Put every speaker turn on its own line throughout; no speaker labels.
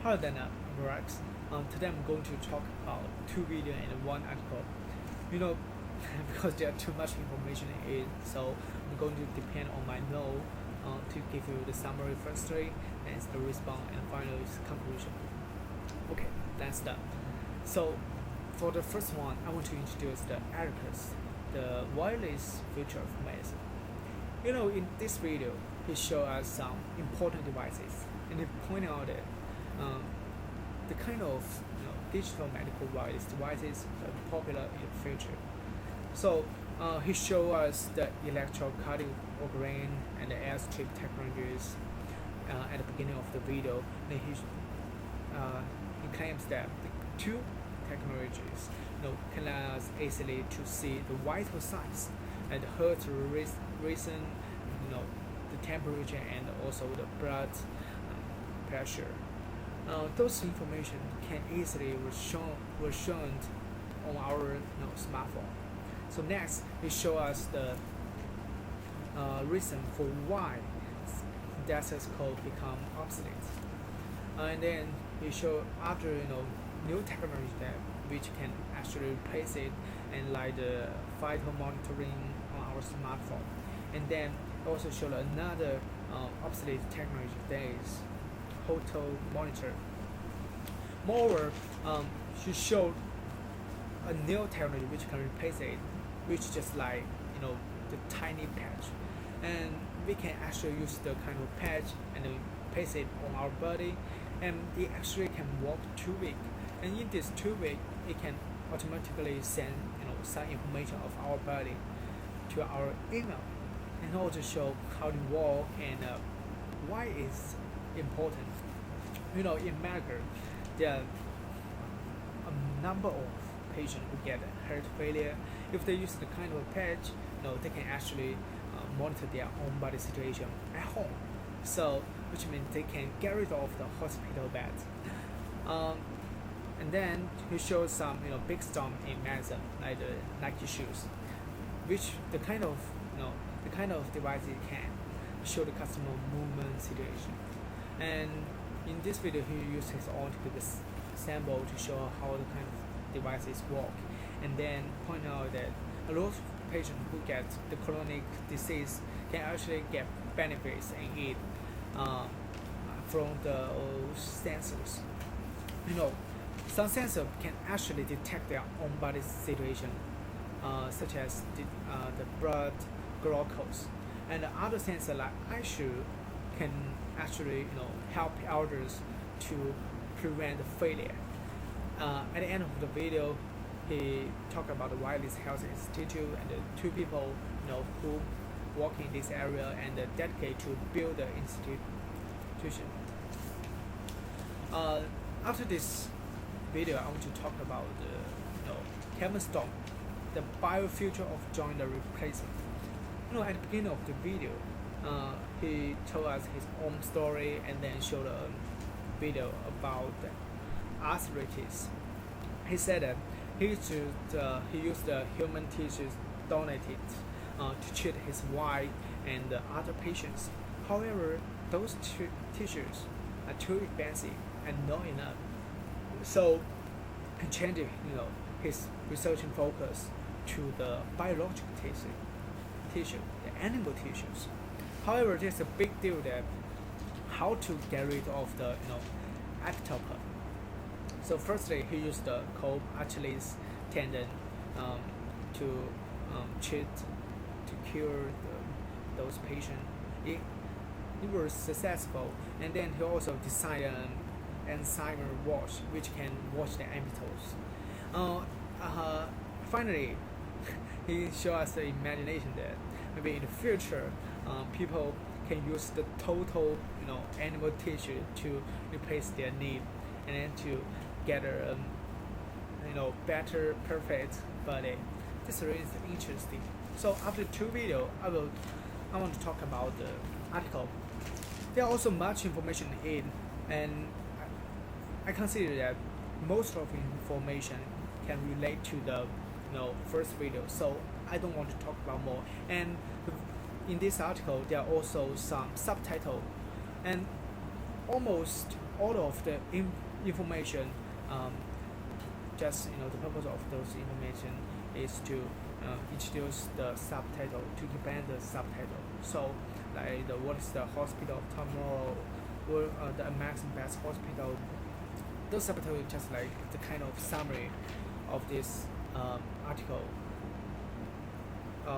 Hello then, I'm Rex. Today I'm going to talk about two videos and one article. You know, because there are too much information in it, so I'm going to depend on my note to give you the summary firstly, and the response, and finally the conclusion. Okay, let's start. So, for the first one, I want to introduce the Arcus, the wireless future of medicine. In this video, he showed us some important devices, and he pointed out that um, the kind of digital medical wireless devices are popular in the future. So he showed us the electrocardiogram and the airstrip technologies at the beginning of the video. Then he claims that the two technologies can allow us easily to see the vital signs and heart rhythm, the temperature and also the blood pressure. Those information can easily shown on our smartphone. So next, it show us the reason for why data code become obsolete, and then it show other new technology that which can actually replace it, and like the vital monitoring on our smartphone, and then also show another obsolete technology that is hotel monitor. Moreover, she showed a new technology which can replace it, which just like the tiny patch, and we can actually use the kind of patch and then place it on our body, and it actually can work 2 weeks. And in this 2 week, it can automatically send some information of our body to our email, and also show how to work and why it's important. In medical, there are a number of patients who get heart failure. If they use the kind of patch, they can actually monitor their own body situation at home. So, which means they can get rid of the hospital bed. And then he shows some big storm in medicine, like the Nike shoes, which the kind of device it can show the customer movement situation. And in this video, he used his own sample to show how the kind of devices work, and then point out that a lot of patients who get the chronic disease can actually get benefits in it from those sensors. Some sensors can actually detect their own body situation, such as the blood glucose, and the other sensor like ISU can actually help elders to prevent failure. At the end of the video, he talked about the Wireless Health Institute and the two people who work in this area and dedicate to build the institution. After this video, I want to talk about the Kevin Stone, the biofuture of joint replacement. At the beginning of the video, he told us his own story and then showed a video about arthritis. He said that he used the human tissues donated to treat his wife and other patients. However, those tissues are too expensive and not enough. So he changed his research and focus to the biological tissue, the animal tissues. However, there's a big deal that how to get rid of the ectopic. So firstly, he used the cold Achilles tendon to treat to cure those patients. It was successful, and then he also designed an enzyme watch which can watch the ampules. Finally, he showed us the imagination that maybe in the future, people can use the total animal tissue to replace their need, and then to get a better perfect body. This really is interesting. So after two videos, I want to talk about the article. There are also much information in it, and I consider that most of the information can relate to the first video. So I don't want to talk about more. And in this article, there are also some subtitle, and almost all of the information, just the purpose of those information is to introduce the subtitle, to depend the subtitle. So like what is the hospital of tomorrow, or the American Best Hospital. Those subtitles just like the kind of summary of this article.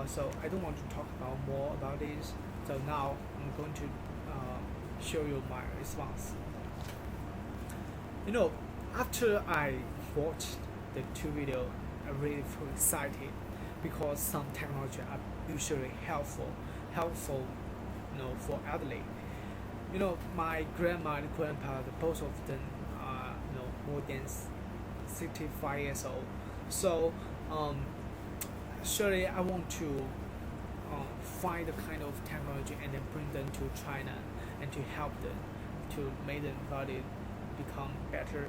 So I don't want to talk about more about this. So now I'm going to show you my response. After I watched the two videos, I really feel excited because some technology are usually helpful, for elderly. My grandma and grandpa, both of them are, more than 65 years old. So, surely I want to find the kind of technology and then bring them to China and to help them to make their body become better.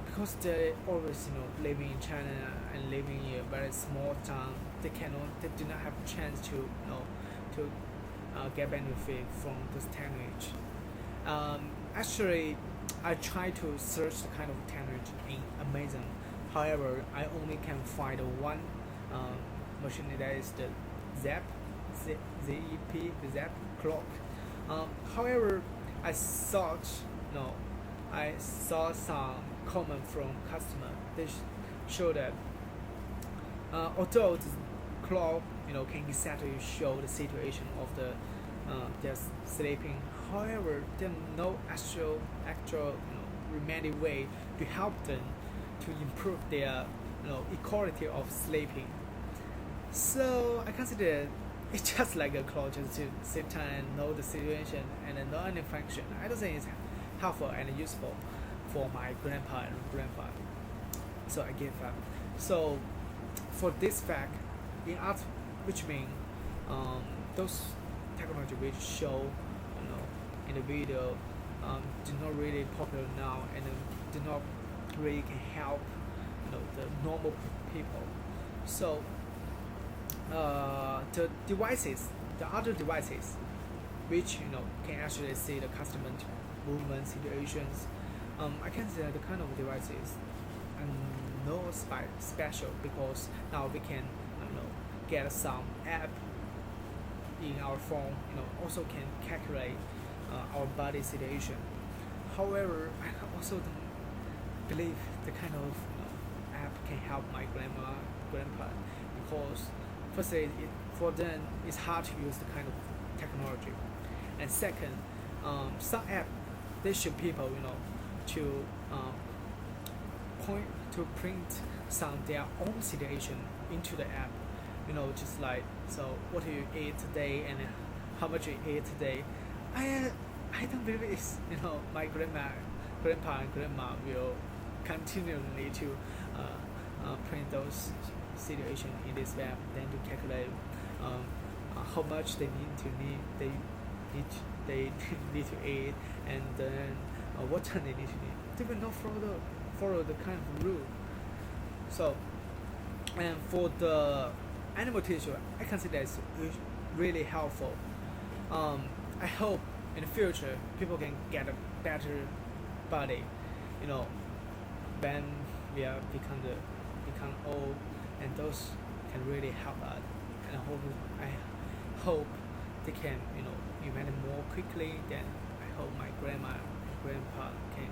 Because they always, living in China and living in a very small town, they do not have a chance to, to get benefit from this technology. Actually, I try to search the kind of technology in Amazon. However, I only can find one machine that is the ZEP, ZEP clock. However, I saw some comment from customer. They show that although the clock can exactly show the situation of the their sleeping. However, there no actual remedial way to help them to improve their equality of sleeping. So I consider it's just like a clock, just to sit down and know the situation and then know any function. I don't think it's helpful and useful for my grandpa and grandpa. So I gave up. So for this fact, in art, which means those technology which show in the video do not really popular now and do not really can help the normal people. So the devices, the other devices, which can actually see the customer movement situations. I can say the kind of devices and no special because now we can get some app in our phone, also can calculate our body situation. However, I also don't believe the kind of app can help my grandpa because firstly, for them it's hard to use the kind of technology, and second, some app they should people to print some their own situation into the app, just like so what do you eat today and how much you eat today. I don't believe it's my grandpa and grandma will continually to print those situation in this app, then to calculate how much they need to eat, and then what time they need to eat. They will not follow the kind of rule. So, and for the animal tissue, I consider it's really helpful. I hope in the future people can get a better body, when we are become old, and those can really help us. And I hope they can invent more quickly. Then I hope my grandma and grandpa can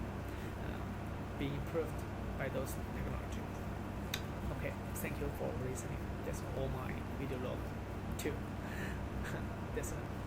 be improved by those technologies. Okay, thank you for listening. That's all my video log too. That's it.